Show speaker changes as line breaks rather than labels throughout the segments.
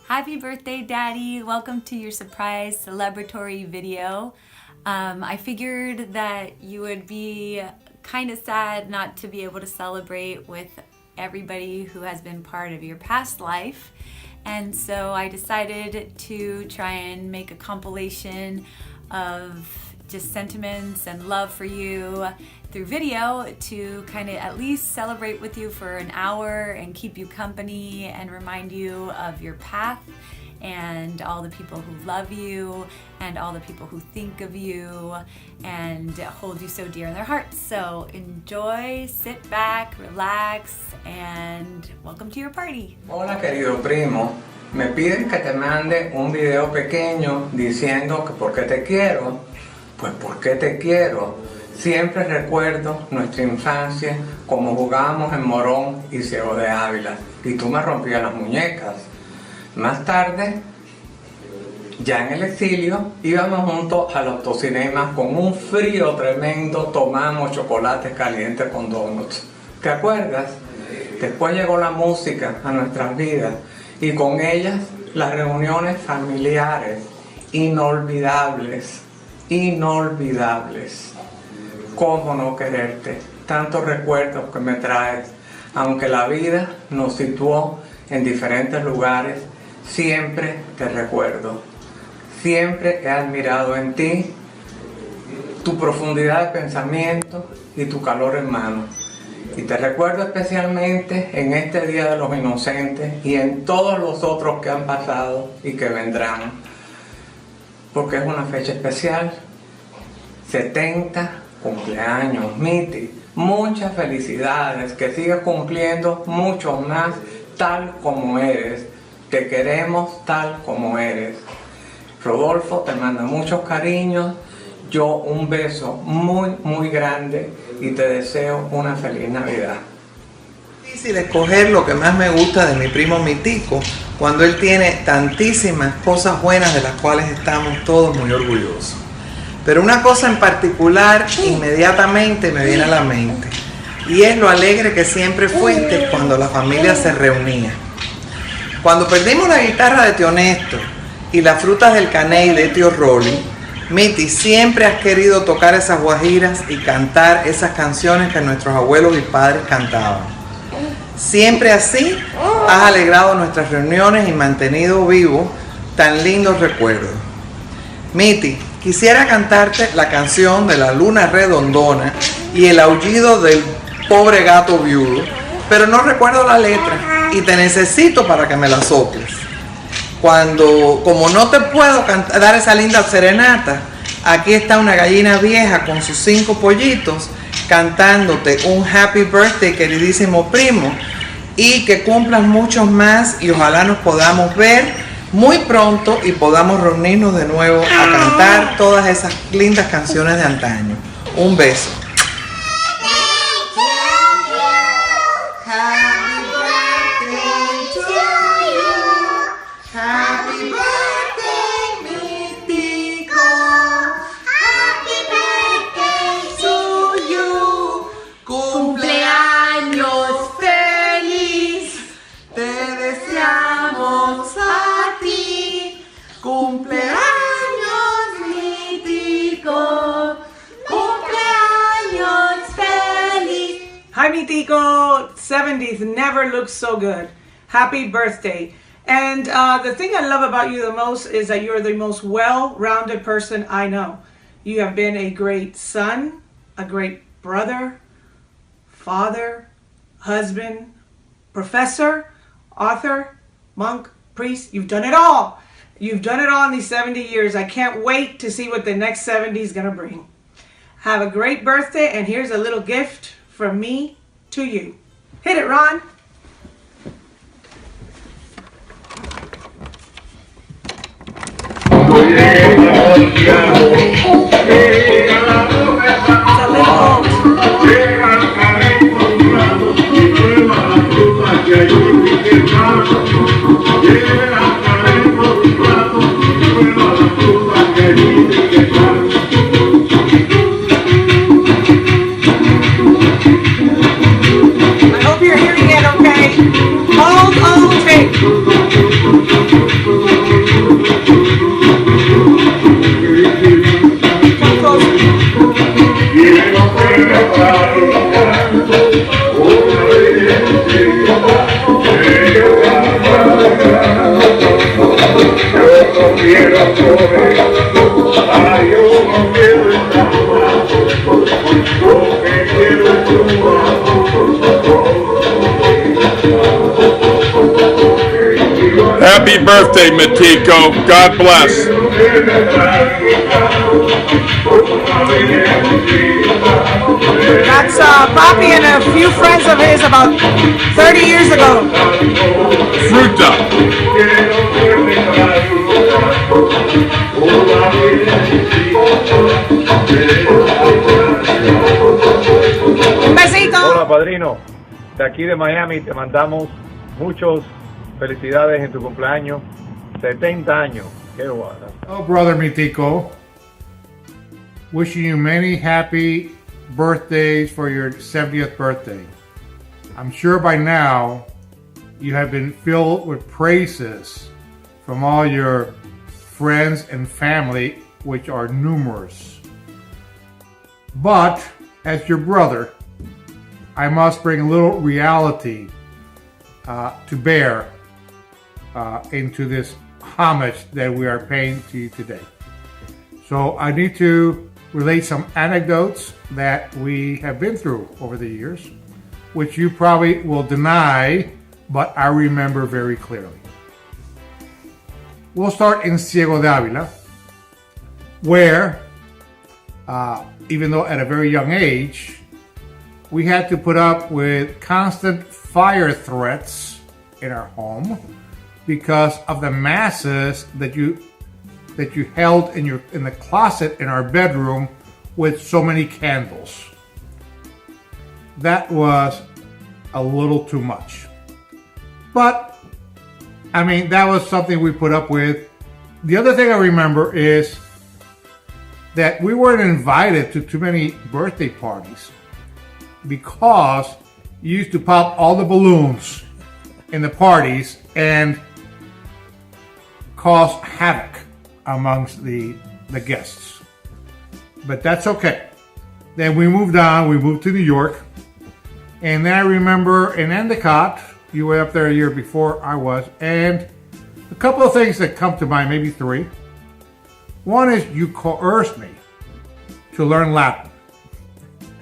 Happy birthday, Daddy. Welcome to your surprise celebratory video. I figured that you would be kind of sad not to be able to celebrate with everybody who has been part of your past life. And so I decided to try and make a compilation of just sentiments and love for you through video to kind of at least celebrate with you for an hour and keep you company and remind you of your path and all the people who love you and all the people who think of you and hold you so dear in their hearts. So enjoy, sit back, relax, and welcome to your party.
Hola querido primo, me piden que te mande un video pequeño diciendo que por qué te quiero. Pues ¿por qué te quiero? Siempre recuerdo nuestra infancia, como jugábamos en Morón y Ciego de Ávila, y tú me rompías las muñecas. Más tarde, ya en el exilio, íbamos juntos al autocinema con un frío tremendo, tomamos chocolates calientes con donuts. ¿Te acuerdas? Después llegó la música a nuestras vidas y con ellas las reuniones familiares inolvidables. Inolvidables. ¿Cómo no quererte? Tantos recuerdos que me traes. Aunque la vida nos situó en diferentes lugares, siempre te recuerdo. Siempre he admirado en ti tu profundidad de pensamiento y tu calor hermano. Y te recuerdo especialmente en este Día de los Inocentes y en todos los otros que han pasado y que vendrán. Porque es una fecha especial. 70 cumpleaños, Miti. Muchas felicidades, que sigas cumpliendo mucho más tal como eres. Te queremos tal como eres. Rodolfo te manda muchos cariños. Yo un beso muy grande y te deseo una feliz Navidad.
Es difícil escoger lo que más me gusta de mi primo Mitico cuando él tiene tantísimas cosas buenas de las cuales estamos todos muy orgullosos. Pero una cosa en particular inmediatamente me viene a la mente y es lo alegre que siempre fuiste cuando la familia se reunía. Cuando perdimos la guitarra de tío Néstor y las frutas del caney de tío Rolly, Miti, siempre has querido tocar esas guajiras y cantar esas canciones que nuestros abuelos y padres cantaban. Siempre así has alegrado nuestras reuniones y mantenido vivos tan lindos recuerdos. Miti, quisiera cantarte la canción de la luna redondona y el aullido del pobre gato viudo, pero no recuerdo la letra y te necesito para que me la soples. Como no te puedo dar esa linda serenata, aquí está una gallina vieja con sus 5 pollitos cantándote un happy birthday, queridísimo primo, y que cumplas muchos más y ojalá nos podamos ver muy pronto y podamos reunirnos de nuevo a cantar todas esas lindas canciones de antaño. Un beso. Happy birthday, Mitico. Happy birthday to you. Cumpleaños feliz. Te deseamos a ti. Cumpleaños, Mitico. Cumpleaños feliz.
Hi Mitico, 70s never looked so good. Happy birthday. And the thing I love about you the most is that you're the most well-rounded person I know. You have been a great son, a great brother, father, husband, professor, author, monk, priest. You've done it all. You've done it all in these 70 years. I can't wait to see what the next 70 is going to bring. Have a great birthday, and here's a little gift from me to you. Hit it, Ron. I hope you're hearing it okay. Hold on tight.
Happy birthday, Mitico. God bless.
That's Papi and a few friends of his about 30 years ago.
Fruta.
Un besito.
Hola, padrino. De aquí de Miami te mandamos muchas felicidades en tu cumpleaños. 70 años. Qué guay.
Oh, brother Mitico. Wishing you many happy birthdays for your 70th birthday. I'm sure by now you have been filled with praises from all your friends and family, which are numerous. But as your brother, I must bring a little reality to bear into this homage that we are paying to you today. So I need to relate some anecdotes that we have been through over the years, which you probably will deny, but I remember very clearly. We'll start in Ciego de Ávila, where, even though at a very young age, we had to put up with constant fire threats in our home because of the masses that you held in the closet in our bedroom with so many candles. That was a little too much. But I mean, that was something we put up with. The other thing I remember is that we weren't invited to too many birthday parties because you used to pop all the balloons in the parties and cause havoc amongst the guests. But that's okay. Then we moved on, we moved to New York. And then I remember in Endicott, you were up there a year before I was, and a couple of things that come to mind, maybe three. One is you coerced me to learn Latin.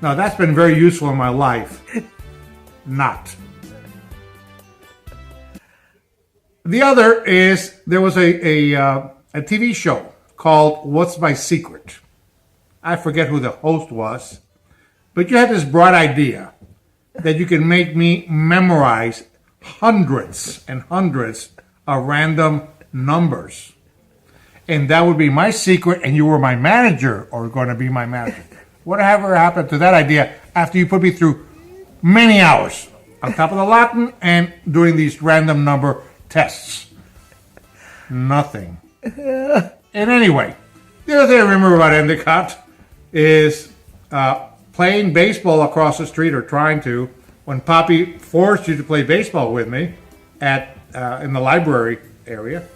Now that's been very useful in my life. Not. The other is there was a TV show called What's My Secret? I forget who the host was, but you had this bright idea that you can make me memorize hundreds and hundreds of random numbers. And that would be my secret, and you were my manager, or going to be my manager. Whatever happened to that idea after you put me through many hours on top of the Latin and doing these random number tests? Nothing. And anyway, the other thing I remember about Endicott is playing baseball across the street, or trying to, when Papi forced you to play baseball with me at in the library area.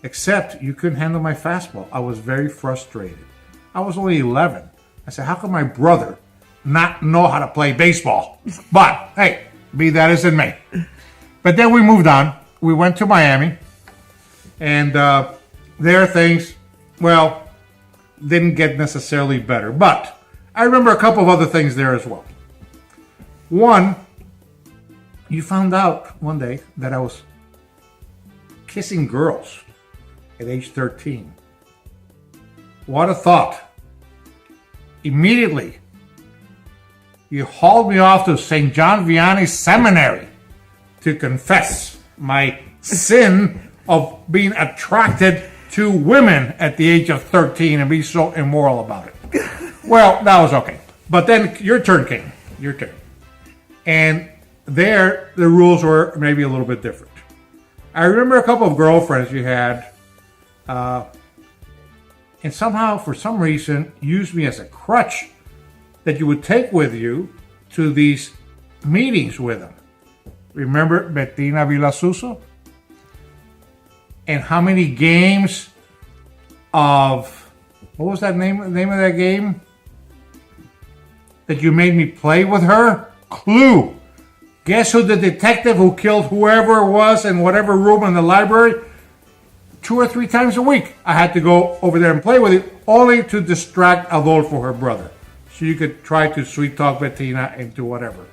Except you couldn't handle my fastball. I was very frustrated. I was only 11. I said, how can my brother not know how to play baseball? But hey, be that as it may. But then we moved on. We went to Miami, and there things, well, didn't get necessarily better. But I remember a couple of other things there as well. One, you found out one day that I was kissing girls at age 13. What a thought. Immediately, you hauled me off to St. John Vianney Seminary to confess my sin of being attracted to women at the age of 13 and be so immoral about it. Well, that was okay. But then your turn came. Your turn. And there, the rules were maybe a little bit different. I remember a couple of girlfriends you had, and somehow, for some reason, used me as a crutch that you would take with you to these meetings with them. Remember Bettina Villasuso? And how many games of, what was that name of that game that you made me play with her? Clue. Guess who the detective who killed whoever it was in whatever room in the library? 2 or 3 times a week I had to go over there and play with it, only to distract Adolfo, her brother, so you could try to sweet talk Bettina into whatever.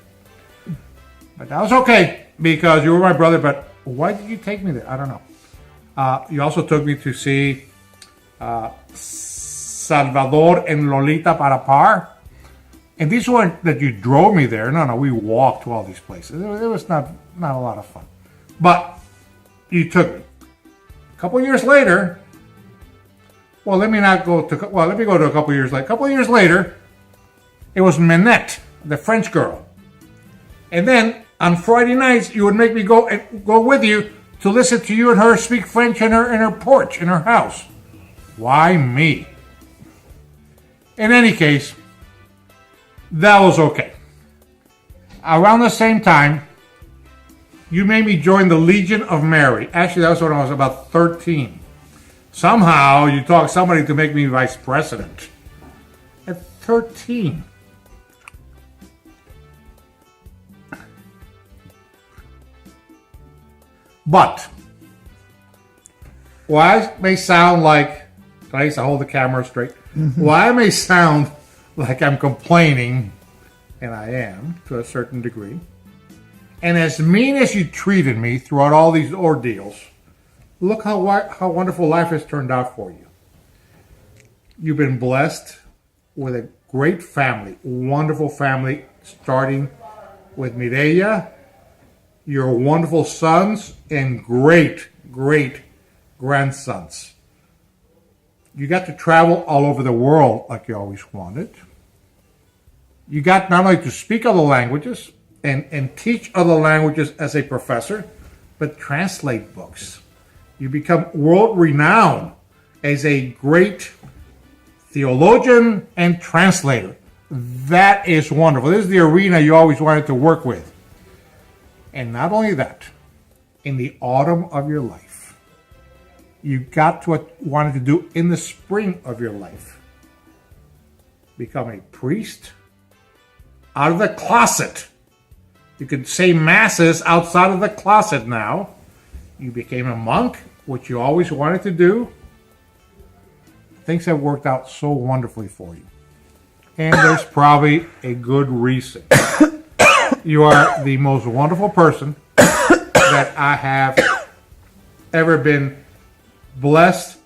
But that was okay, because you were my brother, but Why did you take me there? I don't know. You also took me to see Salvador and Lolita para par. And these weren't that you drove me there. No, we walked to all these places. It was not a lot of fun. But you took me. A couple years later, let me go to a couple years later. A couple years later, it was Minette, the French girl. And then on Friday nights, you would make me go with you to listen to you and her speak French in her porch, in her house. Why me? In any case, that was okay. Around the same time, you made me join the Legion of Mary. Actually, that was when I was about 13. Somehow, you talked somebody to make me vice president. At 13. But, while I may sound like, I used to hold the camera straight, while I may sound like I'm complaining, and I am to a certain degree, and as mean as you treated me throughout all these ordeals, look how wonderful life has turned out for you. You've been blessed with a great family, wonderful family, starting with Mireya, your wonderful sons, and great grandsons. You got to travel all over the world like you always wanted. You got not only to speak other languages and teach other languages as a professor, but translate books. You become world-renowned as a great theologian and translator. That is wonderful. This is the arena you always wanted to work with. And not only that, in the autumn of your life, you got to what you wanted to do in the spring of your life. Become a priest out of the closet. You could say masses outside of the closet now. You became a monk, which you always wanted to do. Things have worked out so wonderfully for you. And there's probably a good reason. You are the most wonderful person that I have ever been blessed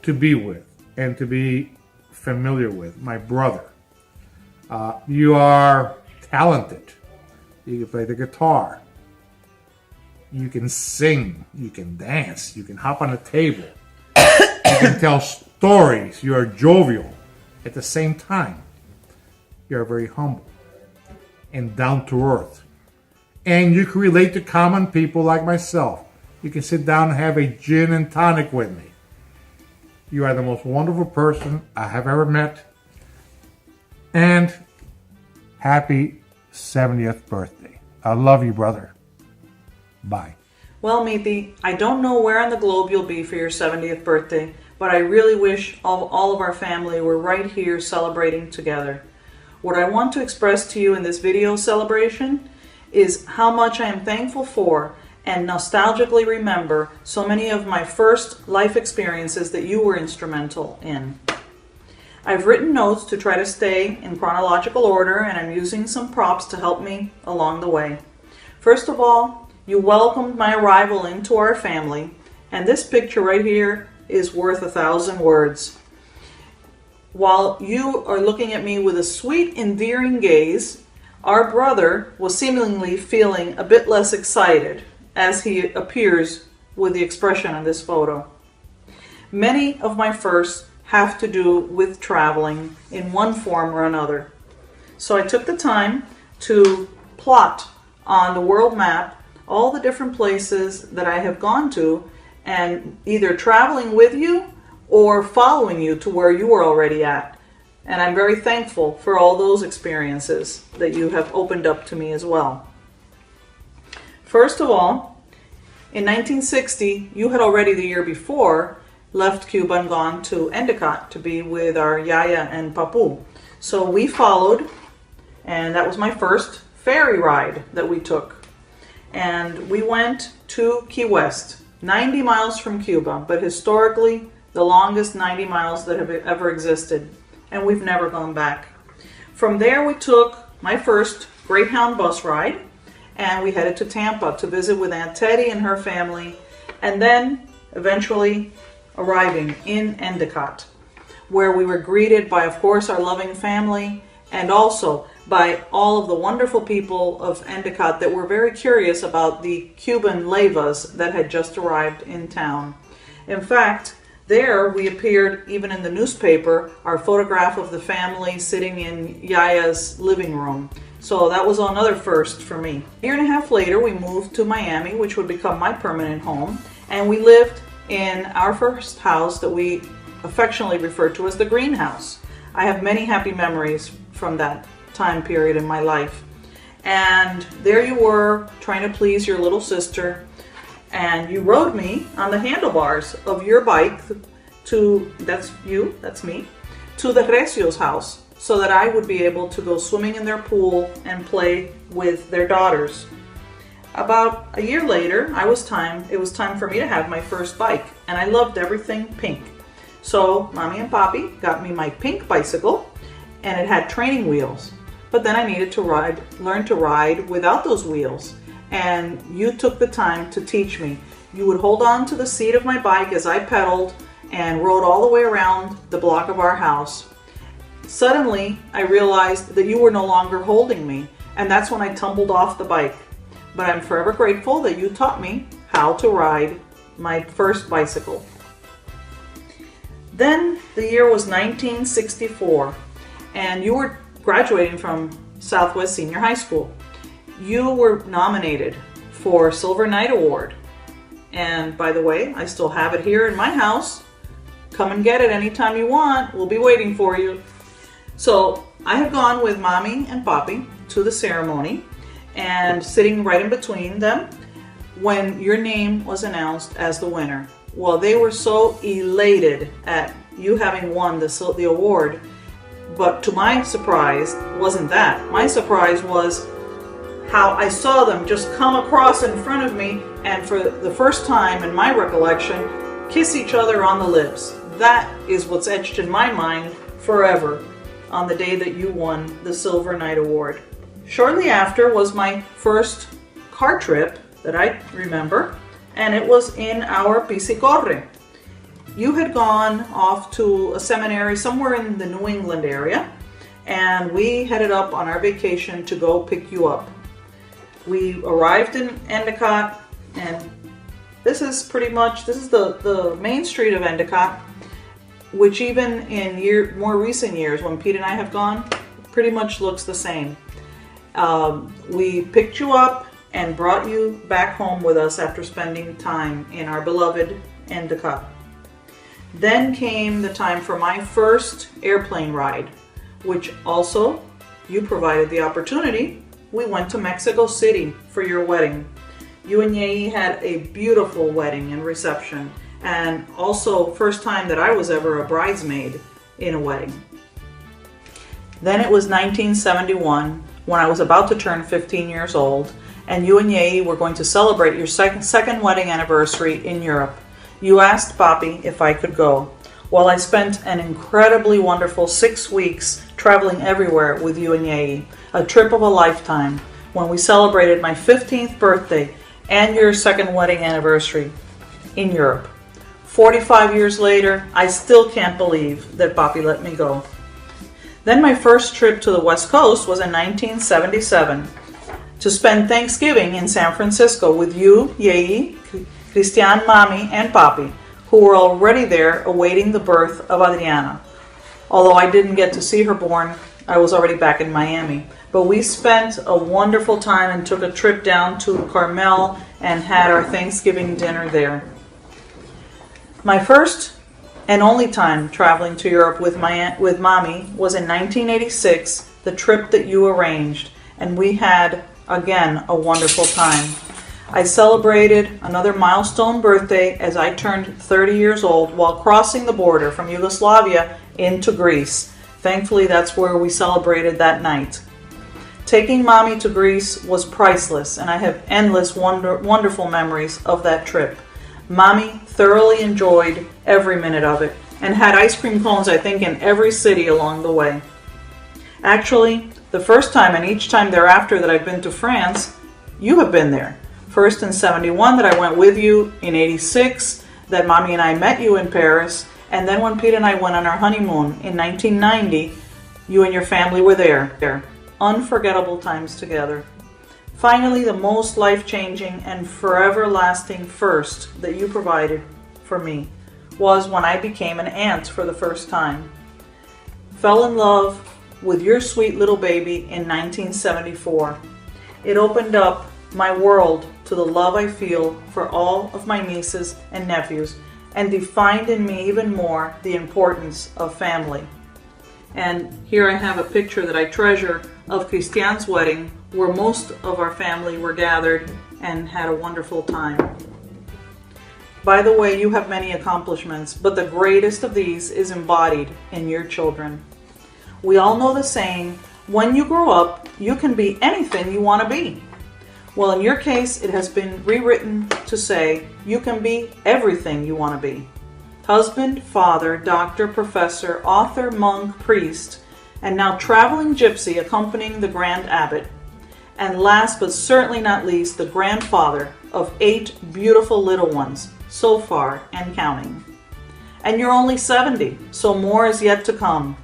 to be with and to be familiar with. My brother. You are talented. You can play the guitar. You can sing. You can dance. You can hop on a table. You can tell stories. You are jovial. At the same time, you are very humble and down to earth. And you can relate to common people like myself. You can sit down and have a gin and tonic with me. You are the most wonderful person I have ever met. And happy 70th birthday. I love you, brother. Bye.
Well, Miti, I don't know where on the globe you'll be for your 70th birthday, but I really wish all of our family were right here celebrating together. What I want to express to you in this video celebration is how much I am thankful for and nostalgically remember so many of my first life experiences that you were instrumental in. I've written notes to try to stay in chronological order, and I'm using some props to help me along the way. First of all, you welcomed my arrival into our family, and this picture right here is worth 1,000 words. While you are looking at me with a sweet, endearing gaze, our brother was seemingly feeling a bit less excited as he appears with the expression in this photo. Many of my firsts have to do with traveling in one form or another. So I took the time to plot on the world map all the different places that I have gone to, and either traveling with you or following you to where you were already at. And I'm very thankful for all those experiences that you have opened up to me as well. First of all, in 1960, you had already the year before left Cuba and gone to Endicott to be with our Yaya and Papu. So we followed, and that was my first ferry ride that we took. And we went to Key West, 90 miles from Cuba, but historically the longest 90 miles that have ever existed. And we've never gone back. From there we took my first Greyhound bus ride, and we headed to Tampa to visit with Aunt Teddy and her family, and then eventually arriving in Endicott, where we were greeted by, of course, our loving family, and also by all of the wonderful people of Endicott that were very curious about the Cuban Leivas that had just arrived in town. In fact, there we appeared even in the newspaper, our photograph of the family sitting in Yaya's living room. So that was another first for me. A year and a half later, we moved to Miami, which would become my permanent home, and we lived in our first house that we affectionately refer to as the greenhouse. I have many happy memories from that time period in my life. And there you were, trying to please your little sister, and you rode me on the handlebars of your bike to, that's you, that's me, to the Recio's house, so that I would be able to go swimming in their pool and play with their daughters. About a year later, it was time for me to have my first bike, and I loved everything pink. So Mommy and Papi got me my pink bicycle, and it had training wheels. But then I needed to learn to ride without those wheels, and you took the time to teach me. You would hold on to the seat of my bike as I pedaled and rode all the way around the block of our house. Suddenly, I realized that you were no longer holding me, and that's when I tumbled off the bike. But I'm forever grateful that you taught me how to ride my first bicycle. Then the year was 1964, and you were graduating from Southwest Senior High School. You were nominated for Silver Knight Award. And by the way, I still have it here in my house. Come and get it anytime you want. We'll be waiting for you. So I have gone with Mommy and Papi to the ceremony, and sitting right in between them when your name was announced as the winner. Well, they were so elated at you having won the award. But to my surprise, wasn't that. My surprise was how I saw them just come across in front of me and for the first time in my recollection, kiss each other on the lips. That is what's etched in my mind forever on the day that you won the Silver Knight Award. Shortly after was my first car trip that I remember, and it was in our Piscicorre. You had gone off to a seminary somewhere in the New England area, and we headed up on our vacation to go pick you up. We arrived in Endicott, and this is the main street of Endicott, which even in more recent years, when Pete and I have gone, pretty much looks the same. We picked you up and brought you back home with us after spending time in our beloved Endicott. Then came the time for my first airplane ride, which also you provided the opportunity. We went to Mexico City for your wedding. You and Yei had a beautiful wedding and reception, and also first time that I was ever a bridesmaid in a wedding. Then it was 1971 when I was about to turn 15 years old, and you and Yei were going to celebrate your second wedding anniversary in Europe. You asked Papi if I could go. Well, I spent an incredibly wonderful 6 weeks traveling everywhere with you and Yei, a trip of a lifetime, when we celebrated my 15th birthday and your second wedding anniversary in Europe. 45 years later, I still can't believe that Papi let me go. Then my first trip to the West Coast was in 1977 to spend Thanksgiving in San Francisco with you, Yei, Christian, Mommy, and Papi, who were already there awaiting the birth of Adriana. Although I didn't get to see her born, I was already back in Miami. But we spent a wonderful time and took a trip down to Carmel and had our Thanksgiving dinner there. My first and only time traveling to Europe with Mommy was in 1986, the trip that you arranged, and we had, again, a wonderful time. I celebrated another milestone birthday as I turned 30 years old while crossing the border from Yugoslavia into Greece. Thankfully, that's where we celebrated that night. Taking Mommy to Greece was priceless, and I have endless wonderful memories of that trip. Mommy thoroughly enjoyed every minute of it and had ice cream cones, I think, in every city along the way. Actually, the first time and each time thereafter that I've been to France, You have been there. First in 71 that I went with you, in 86 that Mommy and I met you in Paris, and then when Pete and I went on our honeymoon in 1990, you and your family were there. Unforgettable times together. Finally, the most life-changing and forever-lasting first that you provided for me was when I became an aunt for the first time. Fell in love with your sweet little baby in 1974. It opened up my world to the love I feel for all of my nieces and nephews and defined in me even more the importance of family. And here I have a picture that I treasure of Christian's wedding, where most of our family were gathered and had a wonderful time. By the way, you have many accomplishments, but the greatest of these is embodied in your children. We all know the saying, when you grow up, you can be anything you want to be. Well, in your case, it has been rewritten to say, you can be everything you want to be. Husband, father, doctor, professor, author, monk, priest, and now traveling gypsy accompanying the grand abbot. And last but certainly not least, the grandfather of 8 beautiful little ones, so far and counting. And you're only 70, so more is yet to come.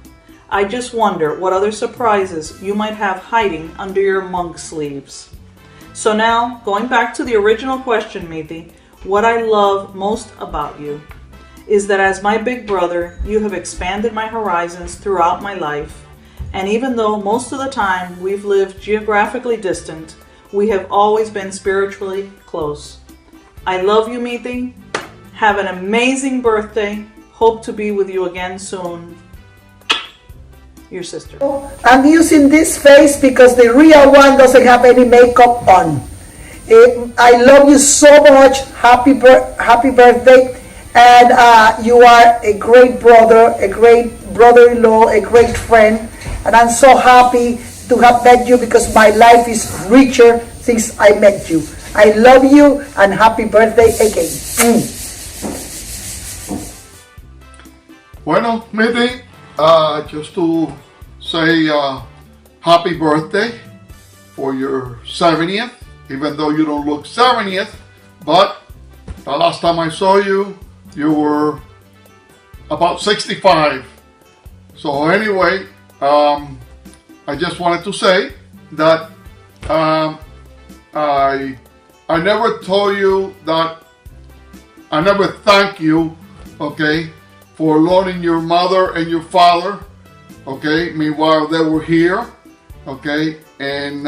I just wonder what other surprises you might have hiding under your monk sleeves. So now, going back to the original question, Miti, what I love most about you is that as my big brother, you have expanded my horizons throughout my life. And even though most of the time we've lived geographically distant, we have always been spiritually close. I love you, Miti. Have an amazing birthday. Hope to be with you again soon. Your sister.
I'm using this face because the real one doesn't have any makeup on. I love you so much. Happy birthday. And you are a great brother, a great brother-in-law, a great friend. And I'm so happy to have met you because my life is richer since I met you. I love you and happy birthday again.
Bueno, Miti, just to say happy birthday for your 70th, even though you don't look 70th, but the last time I saw you, you were about 65. So anyway, I just wanted to say that I never told you that I never thank you, okay, for loaning your mother and your father, okay, meanwhile they were here, okay, and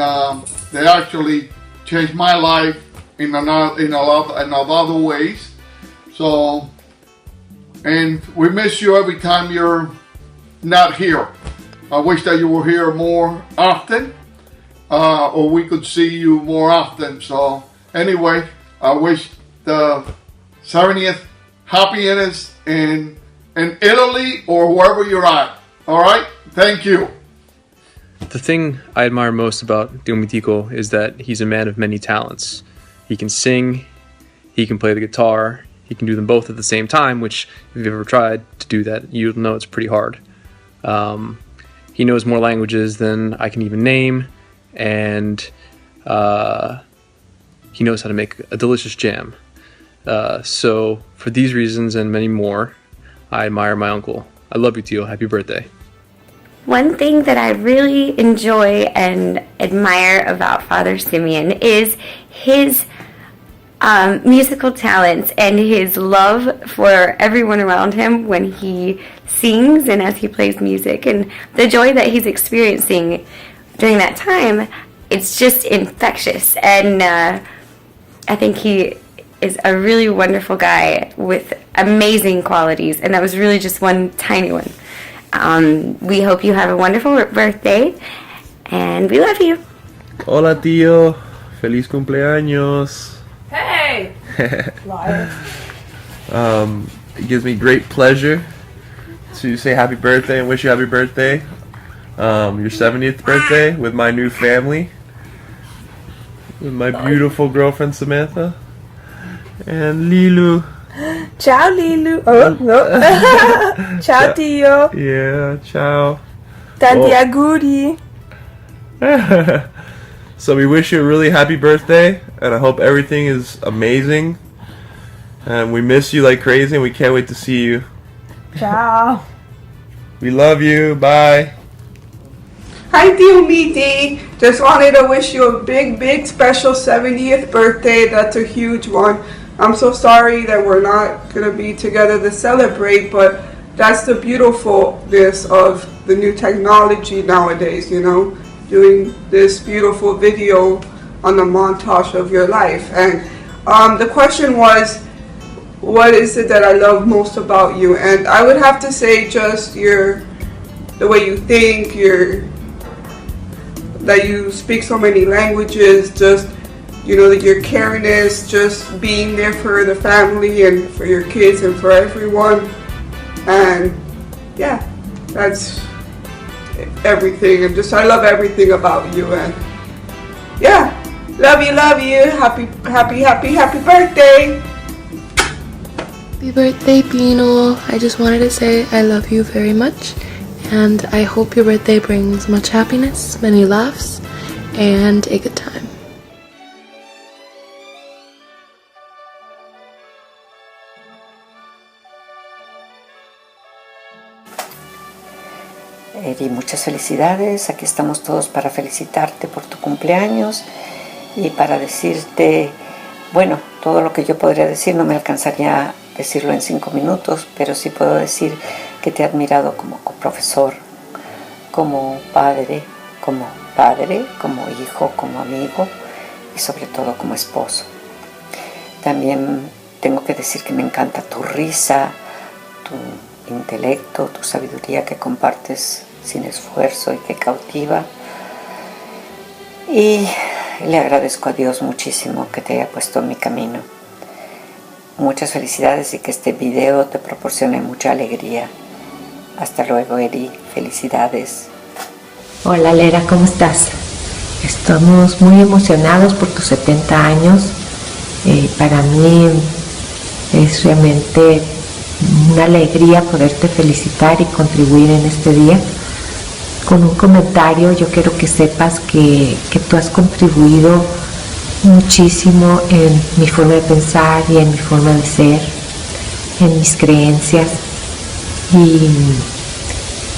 they actually changed my life in a lot of other ways. So, and we miss you every time you're not here. I wish that you were here more often, or we could see you more often. So anyway, I wish the 70th happiness in Italy or wherever you're at. All right, thank you.
The thing I admire most about Don Mitico is that he's a man of many talents. He can sing, he can play the guitar, he can do them both at the same time, which if you've ever tried to do that, you'll know it's pretty hard. He knows more languages than I can even name, and he knows how to make a delicious jam. So for these reasons and many more, I admire my uncle. I love you, Tio. Happy birthday.
One thing that I really enjoy and admire about Father Simeon is his musical talents and his love for everyone around him when he sings and as he plays music, and the joy that he's experiencing during that time. It's just infectious, and I think he is a really wonderful guy with amazing qualities, and that was really just one tiny one. We hope you have a wonderful birthday, and we love you.
Hola, tío. Feliz cumpleaños.
Hey!
It gives me great pleasure to say happy birthday and wish you happy birthday. Your 70th birthday with my new family, with my beautiful girlfriend Samantha and Lilu.
Ciao, Lilu. Oh, no. Ciao, Tio.
Yeah, ciao.
Tanti auguri.
So we wish you a really happy birthday, and I hope everything is amazing. And we miss you like crazy, and we can't wait to see you.
Ciao.
We love you. Bye.
Hi, Tio Miti. Just wanted to wish you a big, special 70th birthday. That's a huge one. I'm so sorry that we're not going to be together to celebrate, but that's the beautifulness of the new technology nowadays, you know, doing this beautiful video on the montage of your life. And the question was, what is it that I love most about you? And I would have to say just the way you think, that you speak so many languages, just, you know, your caringness, just being there for the family and for your kids and for everyone. And yeah, that's everything. And just, I love everything about you. And yeah, love you. Happy birthday.
Happy birthday, Pino. I just wanted to say I love you very much. And I hope your birthday brings much happiness, many laughs, and a good time.
Eddie, muchas felicidades. Aquí estamos todos para felicitarte por tu cumpleaños y para decirte, bueno, todo lo que yo podría decir no me alcanzaría a decirlo en 5 minutos, pero sí puedo decir que te he admirado como profesor, como padre, como hijo, como amigo y sobre todo como esposo. También tengo que decir que me encanta tu risa, tu intelecto, tu sabiduría que compartes sin esfuerzo y que cautiva. Y le agradezco a Dios muchísimo que te haya puesto en mi camino. Muchas felicidades y que este video te proporcione mucha alegría. Hasta luego, Eri. Felicidades.
Hola, Lera, ¿cómo estás? Estamos muy emocionados por tus 70 años. Para mí es realmente una alegría poderte felicitar y contribuir en este día. Con un comentario, yo quiero que sepas que tú has contribuido muchísimo en mi forma de pensar y en mi forma de ser, en mis creencias. Y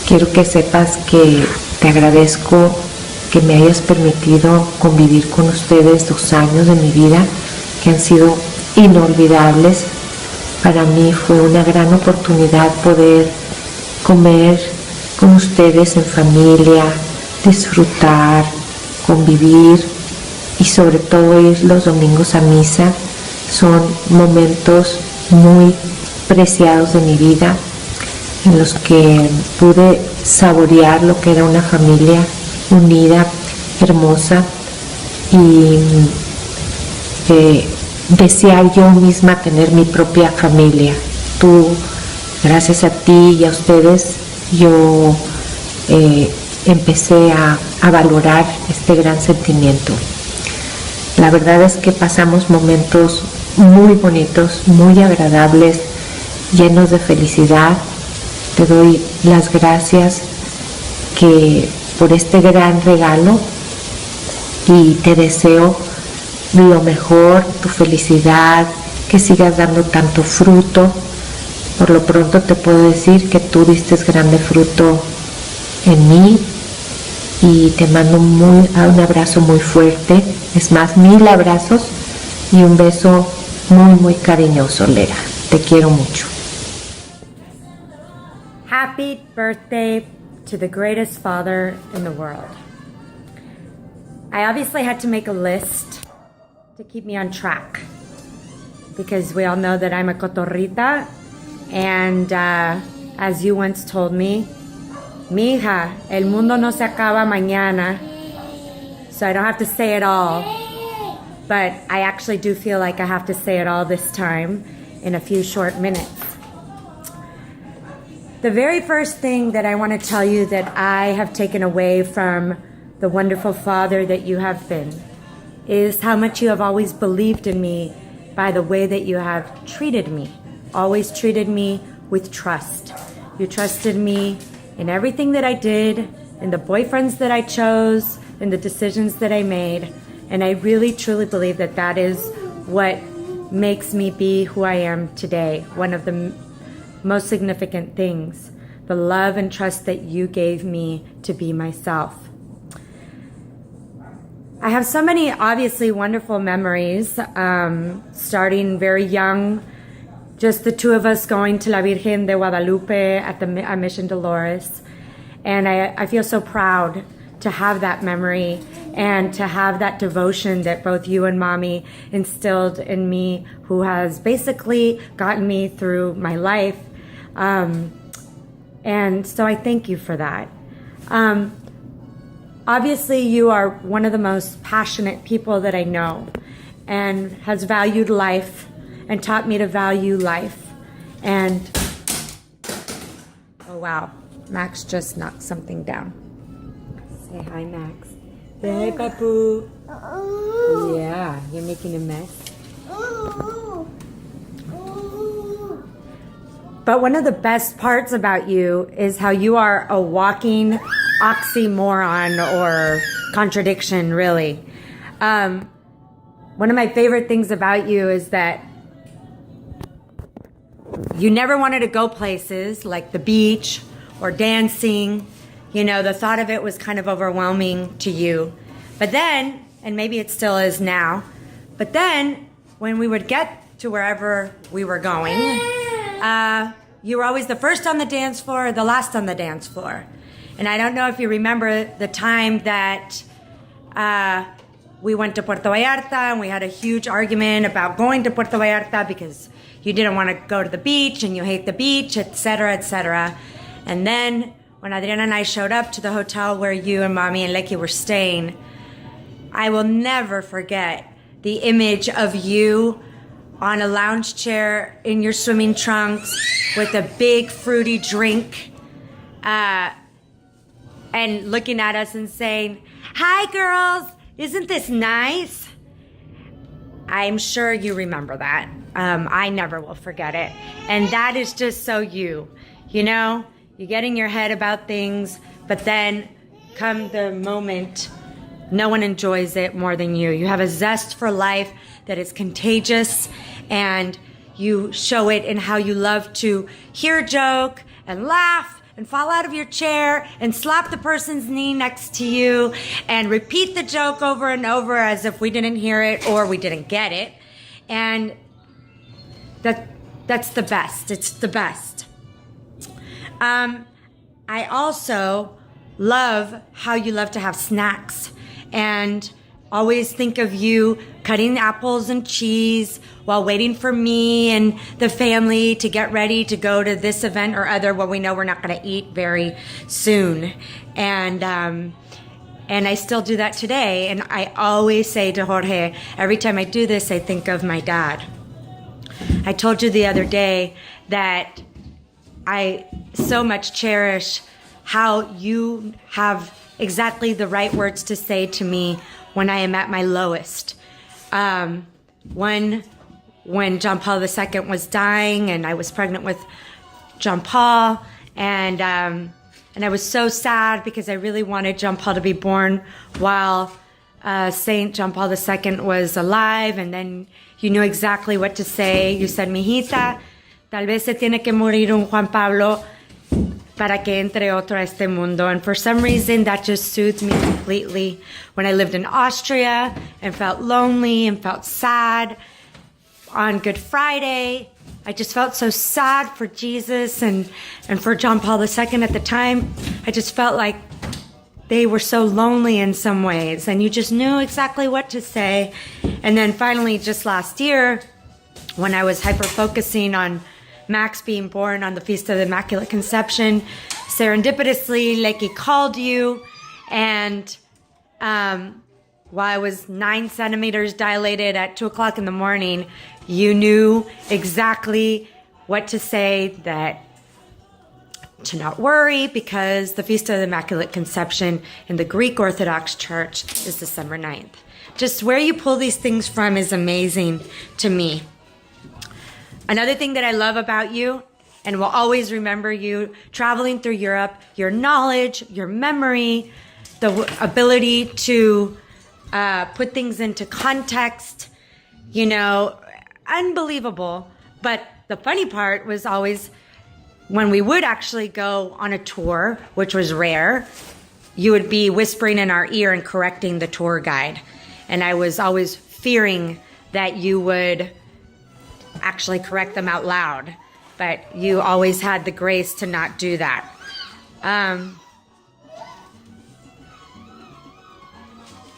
quiero que sepas que te agradezco que me hayas permitido convivir con ustedes 2 años de mi vida que han sido inolvidables. Para mí fue una gran oportunidad poder comer con ustedes en familia, disfrutar, convivir y sobre todo ir los domingos a misa. Son momentos muy preciados de mi vida en los que pude saborear lo que era una familia unida, hermosa y desear yo misma tener mi propia familia. Gracias a ti y a ustedes, yo empecé a valorar este gran sentimiento. La verdad es que pasamos momentos muy bonitos, muy agradables, llenos de felicidad. Te doy las gracias por este gran regalo y te deseo lo mejor, tu felicidad, que sigas dando tanto fruto. Por lo pronto te puedo decir que tú diste grande fruto en mí y te mando un abrazo muy fuerte, es más, 1000 abrazos y un beso muy cariñoso, Lera. Te quiero mucho.
Happy birthday to the greatest father in the world. I obviously had to make a list to keep me on track because we all know that I'm a cotorrita, and as you once told me, mija, el mundo no se acaba mañana, so I don't have to say it all, but I actually do feel like I have to say it all this time in a few short minutes. The very first thing that I want to tell you that I have taken away from the wonderful father that you have been is how much you have always believed in me by the way that you have treated me. Always treated me with trust. You trusted me in everything that I did, in the boyfriends that I chose, in the decisions that I made. And I really, truly believe that that is what makes me be who I am today. One of the most significant things, the love and trust that you gave me to be myself. I have so many obviously wonderful memories, starting very young, just the two of us going to La Virgen de Guadalupe at Mission Dolores. And I feel so proud to have that memory and to have that devotion that both you and Mommy instilled in me, who has basically gotten me through my life. And so I thank you for that. Obviously, you are one of the most passionate people that I know and has valued life and taught me to value life. And, oh wow, Max just knocked something down. Say hi, Max. Say hey, Papu. Yeah, you're making a mess. But one of the best parts about you is how you are a walking oxymoron or contradiction, really. One of my favorite things about you is that you never wanted to go places like the beach or dancing. You know, the thought of it was kind of overwhelming to you. But then, and maybe it still is now, but then when we would get to wherever we were going, you were always the first on the dance floor or the last on the dance floor. And I don't know if you remember the time that we went to Puerto Vallarta and we had a huge argument about going to Puerto Vallarta because you didn't want to go to the beach and you hate the beach, etc., etc. And then when Adriana and I showed up to the hotel where you and Mommy and Lecky were staying, I will never forget the image of you on a lounge chair in your swimming trunks with a big fruity drink, and looking at us and saying, "Hi girls, isn't this nice?" I'm sure you remember that. I never will forget it. And that is just so you. You know, you get in your head about things, but then come the moment, no one enjoys it more than you. You have a zest for life that is contagious, and you show it in how you love to hear a joke and laugh and fall out of your chair and slap the person's knee next to you and repeat the joke over and over as if we didn't hear it or we didn't get it. And that's the best. It's the best. I also love how you love to have snacks and always think of you cutting apples and cheese while waiting for me and the family to get ready to go to this event or other where we know we're not going to eat very soon. And I still do that today. And I always say to Jorge, every time I do this, I think of my dad. I told you the other day that I so much cherish how you have exactly the right words to say to me when I am at my lowest. When John Paul II was dying and I was pregnant with John Paul, and I was so sad because I really wanted John Paul to be born while Saint John Paul II was alive, and then you knew exactly what to say. You said, "Mijita, tal vez se tiene que morir un Juan Pablo para que entre otro a este mundo." And for some reason, that just soothed me completely. When I lived in Austria and felt lonely and felt sad on Good Friday, I just felt so sad for Jesus and for John Paul II at the time. I just felt like they were so lonely in some ways, and you just knew exactly what to say. And then finally, just last year, when I was hyper-focusing on Max being born on the Feast of the Immaculate Conception, serendipitously, Lecky called you, and while I was 9 centimeters dilated at 2 o'clock in the morning, you knew exactly what to say, that to not worry because the Feast of the Immaculate Conception in the Greek Orthodox Church is December 9th. Just where you pull these things from is amazing to me. Another thing that I love about you, and will always remember you traveling through Europe, your knowledge, your memory, the ability to put things into context, you know, unbelievable. But the funny part was always when we would actually go on a tour, which was rare, you would be whispering in our ear and correcting the tour guide. And I was always fearing that you would actually correct them out loud. But you always had the grace to not do that.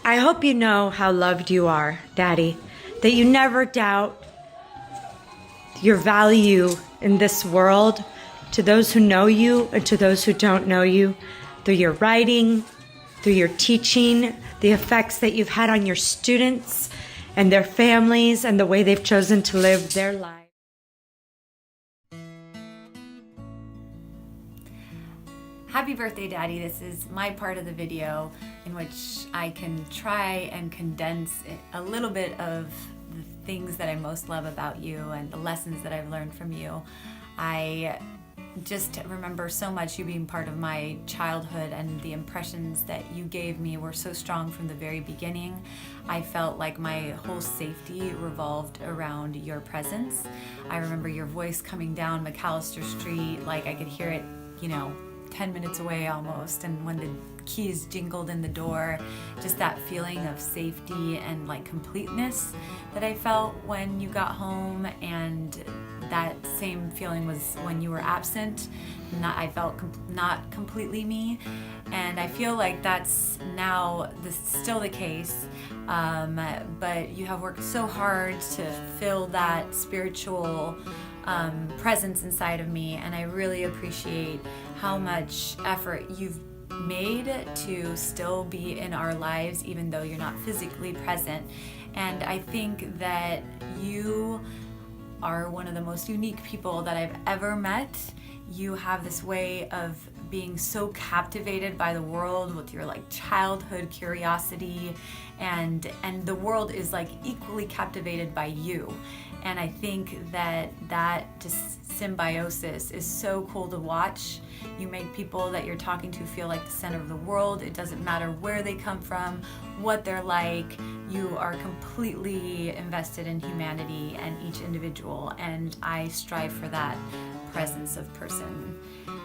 I hope you know how loved you are, Daddy, that you never doubt your value in this world to those who know you and to those who don't know you, through your writing, through your teaching, the effects that you've had on your students and their families and the way they've chosen to live their lives.
Happy birthday, Daddy. This is my part of the video in which I can try and condense a little bit of the things that I most love about you and the lessons that I've learned from you. I just remember so much you being part of my childhood, and the impressions that you gave me were so strong from the very beginning. I felt like my whole safety revolved around your presence. I remember your voice coming down McAllister Street, like I could hear it, you know, 10 minutes away almost, and when the keys jingled in the door, just that feeling of safety and like completeness that I felt when you got home, and that same feeling was when you were absent. I felt not completely me, and I feel like that's now still the case, but you have worked so hard to fill that spiritual presence inside of me, and I really appreciate how much effort you've made to still be in our lives even though you're not physically present. And I think that you are one of the most unique people that I've ever met. You have this way of being so captivated by the world with your like childhood curiosity, and the world is like equally captivated by you. And I think that just symbiosis is so cool to watch. You make people that you're talking to feel like the center of the world. It doesn't matter where they come from, what they're like. You are completely invested in humanity and each individual, and I strive for that presence of person,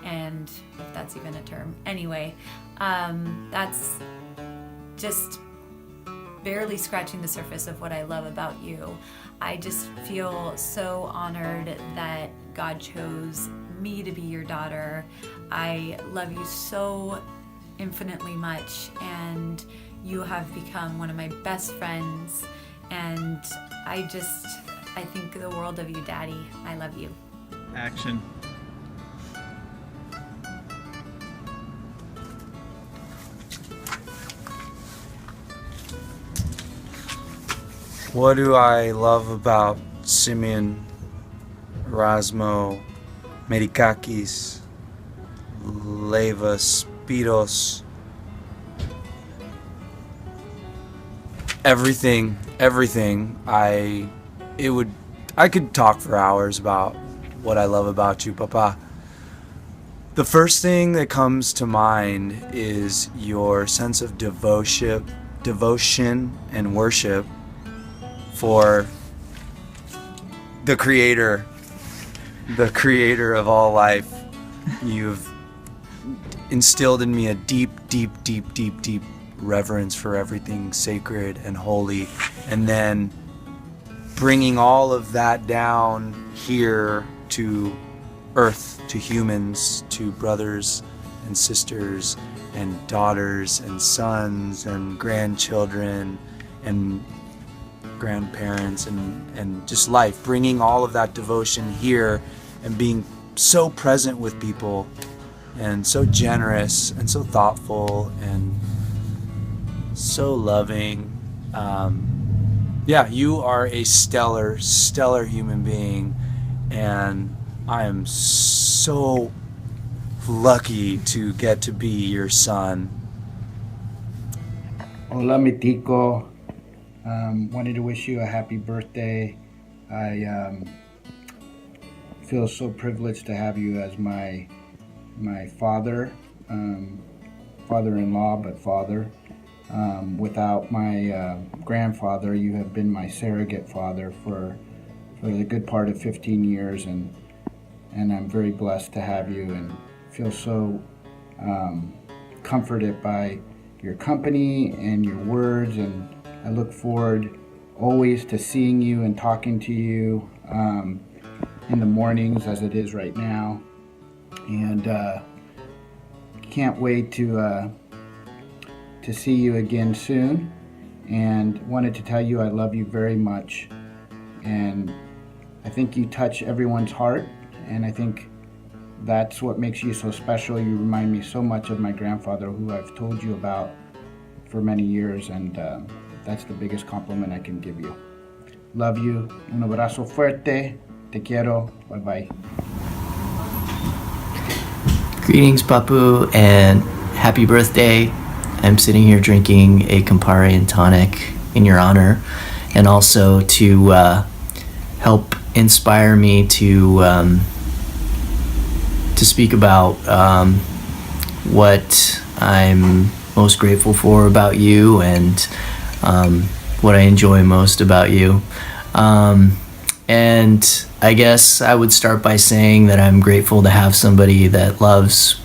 and if that's even a term. Anyway, that's just barely scratching the surface of what I love about you. I just feel so honored that God chose me to be your daughter. I love you so infinitely much, and you have become one of my best friends, and I think the world of you, Daddy. I love you.
Action.
What do I love about Simeon, Erasmo, Merikakis, Leiva, Spiros? Everything. I could talk for hours about what I love about you, Papa. The first thing that comes to mind is your sense of devotion and worship for the creator of all life. You've instilled in me a deep reverence for everything sacred and holy, and then bringing all of that down here to earth, to humans, to brothers and sisters and daughters and sons and grandchildren and grandparents and just life, bringing all of that devotion here and being so present with people and so generous and so thoughtful and so loving. You are a stellar human being, and I am so lucky to get to be your son.
Hola, Mitico. Wanted to wish you a happy birthday. I feel so privileged to have you as my father father-in-law, but father. Without my grandfather, you have been my surrogate father for the good part of 15 years, and I'm very blessed to have you and feel so comforted by your company and your words, and I look forward always to seeing you and talking to you in the mornings as it is right now, and can't wait to see you again soon, and wanted to tell you I love you very much, and I think you touch everyone's heart, and I think that's what makes you so special. You remind me so much of my grandfather, who I've told you about for many years, and that's the biggest compliment I can give you. Love you. Un abrazo fuerte. Te quiero. Bye-bye.
Greetings, Papu, and happy birthday. I'm sitting here drinking a Campari and tonic in your honor, and also to help inspire me to speak about what I'm most grateful for about you, and what I enjoy most about you. And I guess I would start by saying that I'm grateful to have somebody that loves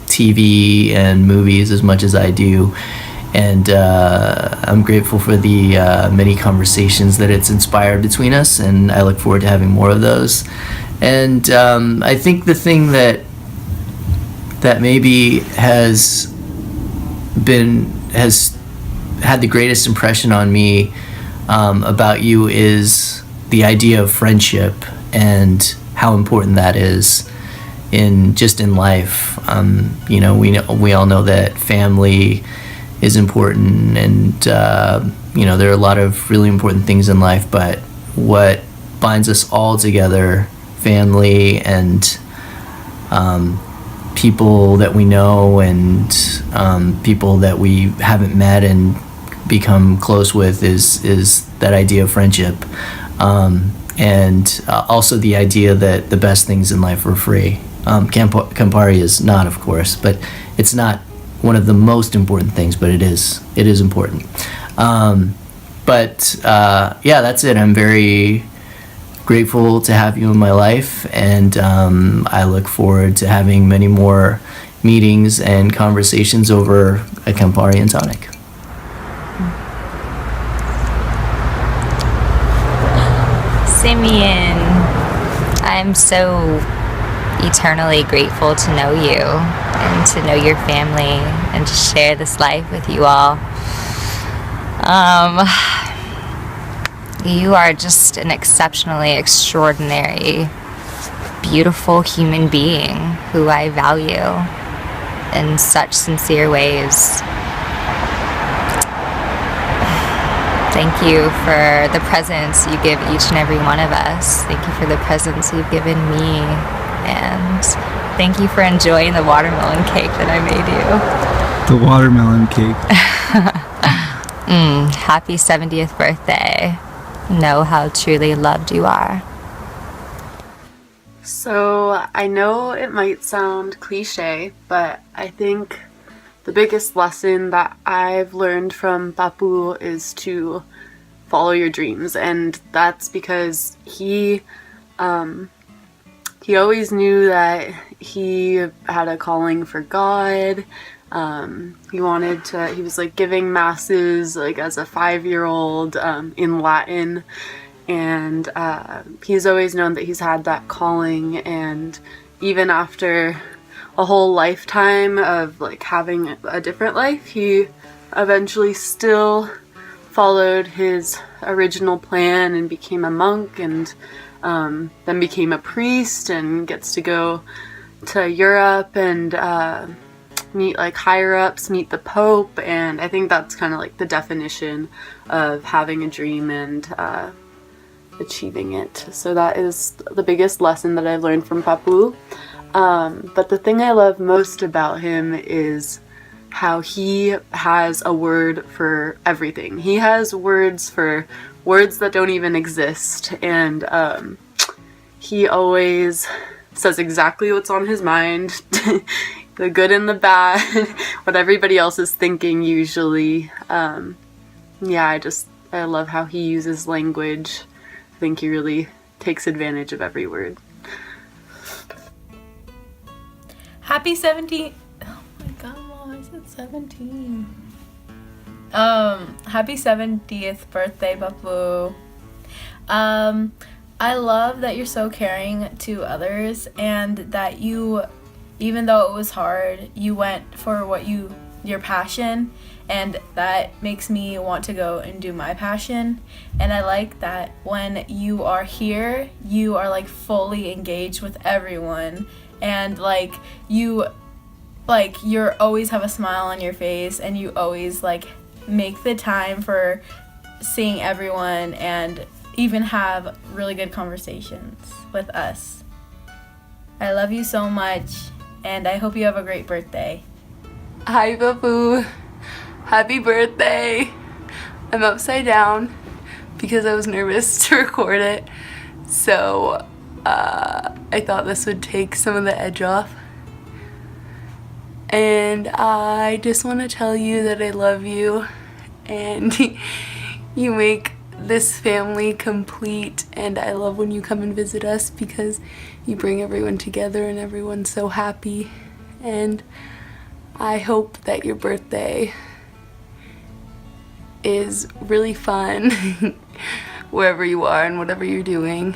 TV and movies as much as I do, and I'm grateful for the many conversations that it's inspired between us, and I look forward to having more of those. And I think the thing that maybe has had the greatest impression on me about you is the idea of friendship and how important that is in life. You know, we all know that family is important, and you know, there are a lot of really important things in life, but what binds us all together, family and people that we know, and people that we haven't met and become close with, is that idea of friendship, and also the idea that the best things in life are free. Campari is not, of course, but it's not one of the most important things, but it is important. But yeah, that's it. I'm very grateful to have you in my life, and I look forward to having many more meetings and conversations over a Campari and tonic.
Simeon, I'm so eternally grateful to know you and to know your family and to share this life with you all. You are just an exceptionally extraordinary, beautiful human being who I value in such sincere ways. Thank you for the presents you give each and every one of us. Thank you for the presents you've given me. And thank you for enjoying the watermelon cake that I made you.
The watermelon cake.
Happy 70th birthday. Know how truly loved you are.
So I know it might sound cliche, but I think the biggest lesson that I've learned from Papu is to follow your dreams, and that's because he always knew that he had a calling for God. He was like giving masses like as a 5-year-old in Latin, and he's always known that he's had that calling, and even after a whole lifetime of like having a different life, he eventually still followed his original plan and became a monk, and then became a priest, and gets to go to Europe and meet like higher ups, meet the Pope, and I think that's kind of like the definition of having a dream and achieving it. So that is the biggest lesson that I've learned from Papu. But the thing I love most about him is how he has a word for everything. He has words for words that don't even exist, and he always says exactly what's on his mind. the good and the bad, what everybody else is thinking usually. Yeah, I love how he uses language. I think he really takes advantage of every word.
Happy 17. Oh my god, Mom, I said 17. Happy 70th birthday, Papu. I love that you're so caring to others and that you, even though it was hard, you went for your passion, and that makes me want to go and do my passion. And I like that when you are here, you are like fully engaged with everyone, and you're always have a smile on your face, and you always make the time for seeing everyone and even have really good conversations with us. I love you so much, and I hope you have a great birthday.
Hi, Papu. Happy birthday. I'm upside down because I was nervous to record it. So I thought this would take some of the edge off. And I just want to tell you that I love you, and you make this family complete, and I love when you come and visit us because you bring everyone together and everyone's so happy. And I hope that your birthday is really fun wherever you are and whatever you're doing.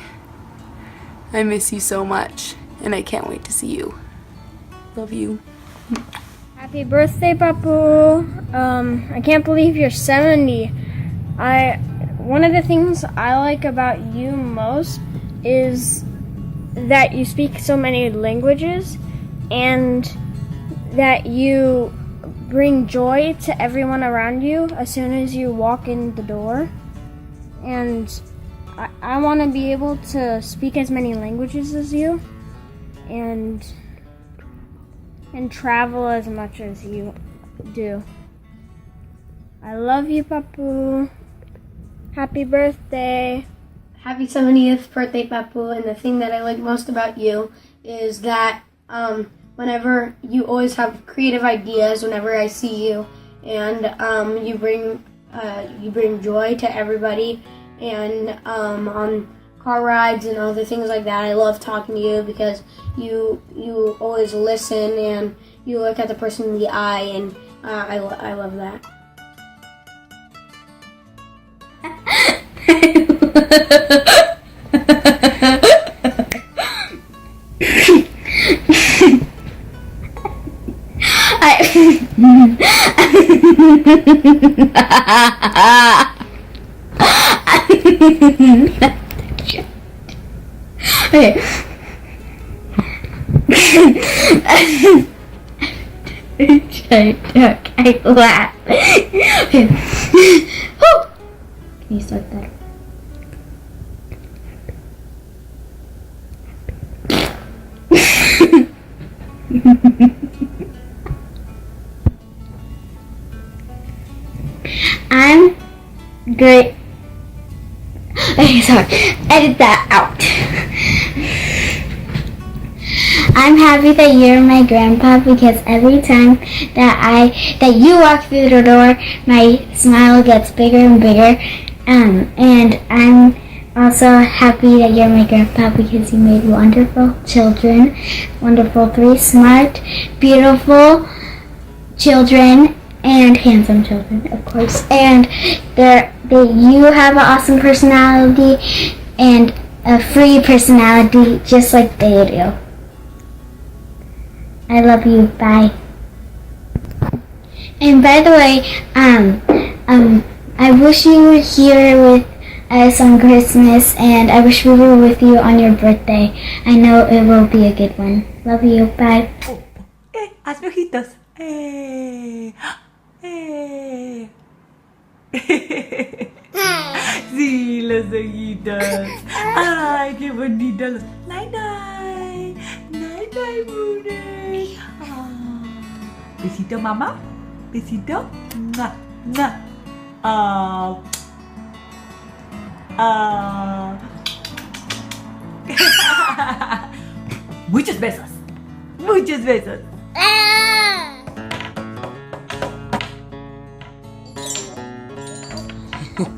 I miss you so much, and I can't wait to see you. Love you.
Happy birthday, Papu. I can't believe you're 70. One of the things I like about you most is that you speak so many languages and that you bring joy to everyone around you as soon as you walk in the door. And I want to be able to speak as many languages as you and travel as much as you do. I love you, Papu. Happy birthday.
Happy 70th birthday, Papu. And the thing that I like most about you is that whenever you always have creative ideas whenever I see you, and you bring joy to everybody, and on car rides and other things like that. I love talking to you because you always listen and you look at the person in the eye, and I love that. Okay. I laugh. Okay. Can you start that? I'm great. Okay, sorry. Edit that out. I'm happy that you're my grandpa because every time that you walk through the door, my smile gets bigger and bigger. And I'm also happy that you're my grandpa because you made wonderful children, wonderful 3 smart, beautiful children, and handsome children, of course. And you have an awesome personality and a free personality just like they do. I love you. Bye. And by the way, I wish you were here with us on Christmas, and I wish we were with you on your birthday. I know it will be a good one. Love you. Bye.
Hazme ojitos. Sí, los ojitos. Ay, qué bonitos. Night night. Night night, Mooney. Besito, mamá. Besito. Mua, mua. Muchos besos. Muchos besos.
I'm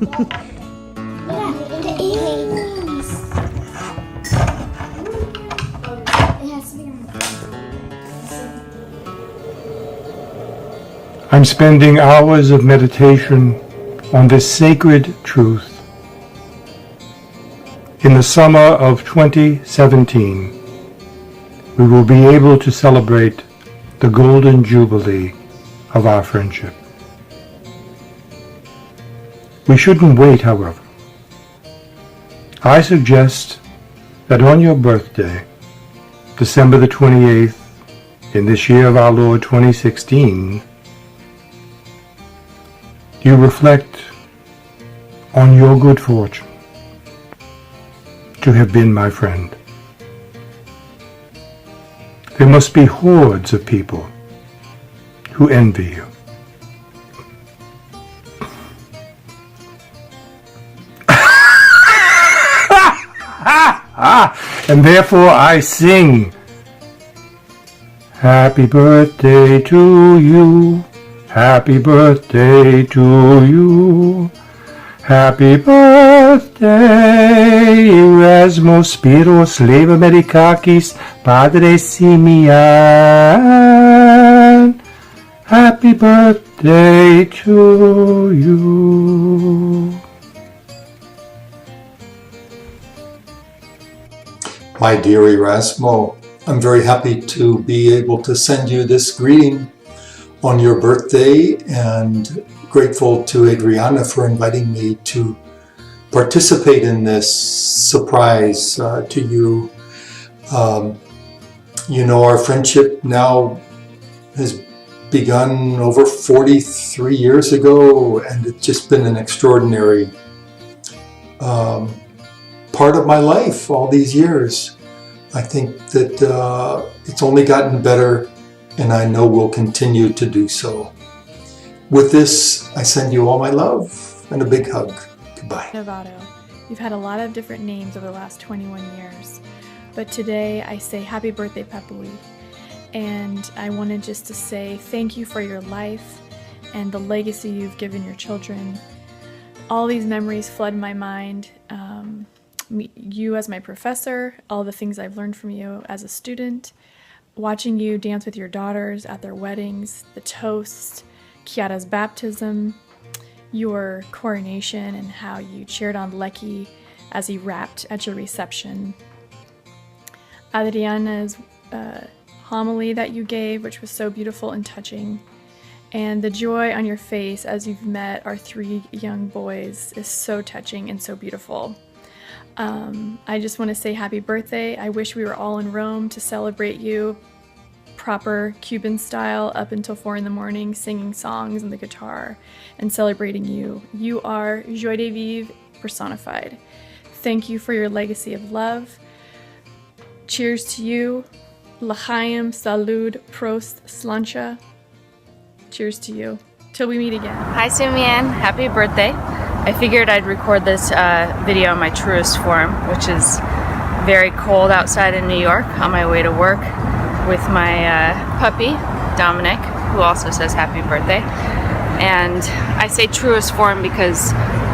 spending hours of meditation on this sacred truth. In the summer of 2017, we will be able to celebrate the golden jubilee of our friendship. We shouldn't wait, however. I suggest that on your birthday, December the 28th, in this year of our Lord 2016, you reflect on your good fortune to have been my friend. There must be hordes of people who envy you. And therefore I sing, happy birthday to you, happy birthday to you, happy birthday, Erasmus Spiros Leva Medicakis Padre Simeon, happy birthday to you.
My dear Erasmo, I'm very happy to be able to send you this greeting on your birthday, and grateful to Adriana for inviting me to participate in this surprise to you. You know, our friendship now has begun over 43 years ago, and it's just been an extraordinary part of my life all these years. I think that it's only gotten better, and I know we'll continue to do so. With this, I send you all my love and a big hug. Goodbye.
Leiva-Waddell, you've had a lot of different names over the last 21 years, but today I say happy birthday, Papui. And I wanted just to say thank you for your life and the legacy you've given your children. All these memories flood my mind. You as my professor, all the things I've learned from you as a student, watching you dance with your daughters at their weddings, the toasts, Kiara's baptism, your coronation, and how you cheered on Lecky as he rapped at your reception. Adriana's homily that you gave, which was so beautiful and touching. And the joy on your face as you've met our 3 young boys is so touching and so beautiful. I just want to say happy birthday. I wish we were all in Rome to celebrate you, proper Cuban style, up until 4 in the morning, singing songs on the guitar and celebrating you. You are joie de vivre personified. Thank you for your legacy of love. Cheers to you. L'chaim, salud, prost, slancha. Cheers to you. Till we meet again.
Hi Simeon, happy birthday. I figured I'd record this video in my truest form, which is very cold outside in New York on my way to work with my puppy, Dominic, who also says happy birthday. And I say truest form because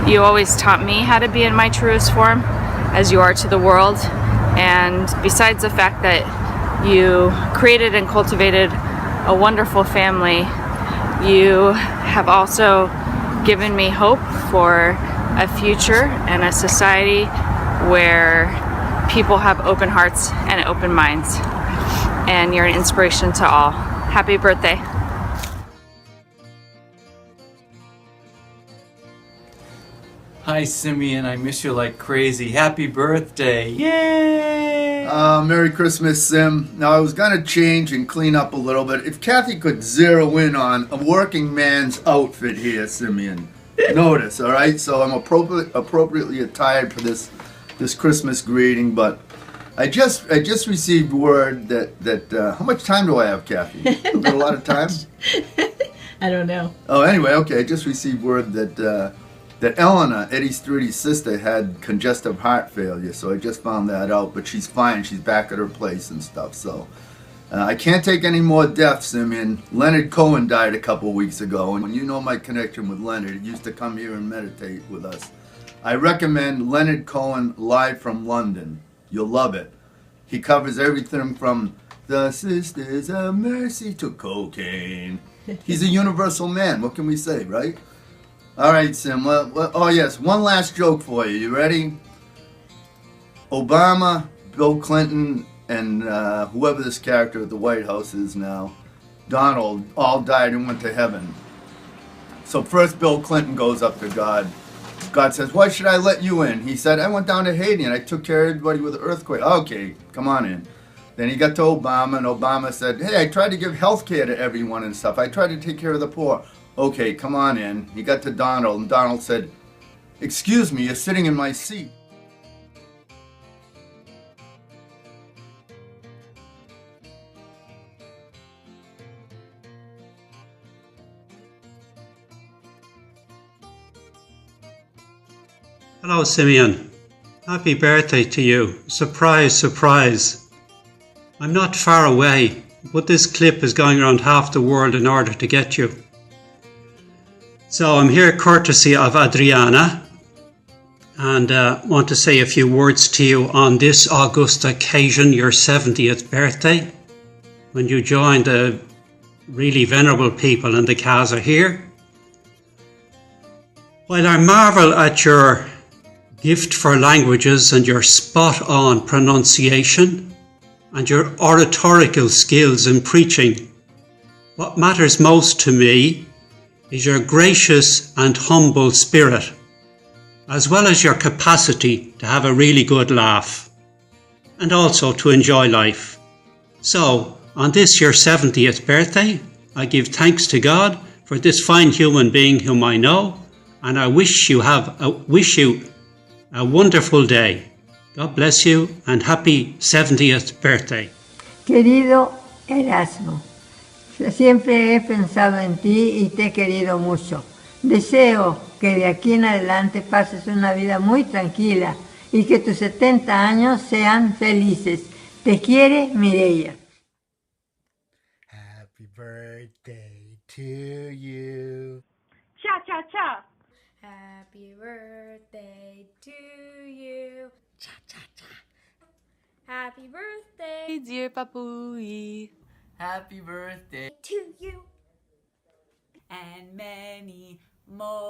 you always taught me how to be in my truest form, as you are to the world. And besides the fact that you created and cultivated a wonderful family, you have also given me hope for a future and a society where people have open hearts and open minds. And you're an inspiration to all. Happy birthday.
Hi Simeon, I miss you like crazy. Happy birthday. Yay!
Merry Christmas, Sim. Now I was gonna change and clean up a little bit. If Kathy could zero in on a working man's outfit here, Simeon. Notice, all right? So I'm appropriately attired for this Christmas greeting, but I just received word that how much time do I have, Kathy? Is that a lot of time?
I don't know.
Oh, anyway, okay. I just received word that Elena, Eddie Strudy's sister, had congestive heart failure, so I just found that out. But she's fine. She's back at her place and stuff. So I can't take any more deaths, Simeon. Leonard Cohen died a couple weeks ago, and you know my connection with Leonard. He used to come here and meditate with us. I recommend Leonard Cohen Live from London. You'll love it. He covers everything from the Sisters of Mercy to cocaine. He's a universal man. What can we say, right? All right, Sim. Oh, yes. One last joke for you. You ready? Obama, Bill Clinton, and whoever this character at the White House is now, Donald, all died and went to heaven. So first Bill Clinton goes up to God. God says, why should I let you in? He said, I went down to Haiti and I took care of everybody with the earthquake. Okay, come on in. Then he got to Obama, and Obama said, hey, I tried to give health care to everyone and stuff. I tried to take care of the poor. Okay, come on in. He got to Donald, and Donald said, excuse me, you're sitting in my seat.
Hello, Simeon. Happy birthday to you. Surprise, surprise. I'm not far away, but this clip is going around half the world in order to get you. So I'm here courtesy of Adriana, and want to say a few words to you on this august occasion, your 70th birthday, when you joined the really venerable people in the casa here. While I marvel at your gift for languages and your spot-on pronunciation and your oratorical skills in preaching, what matters most to me is your gracious and humble spirit, as well as your capacity to have a really good laugh and also to enjoy life. So, on this your 70th birthday, I give thanks to God for this fine human being whom I know, and I wish you a wonderful day. God bless you and happy 70th birthday.
Querido Erasmo, siempre he pensado en ti y te he querido mucho. Deseo que de aquí en adelante pases una vida muy tranquila y que tus 70 años sean felices. Te quiere Mireia.
Happy birthday to you.
Cha cha cha.
Happy birthday to you. Cha cha cha. Happy birthday, dear Papui.
Happy birthday
to you.
And many more.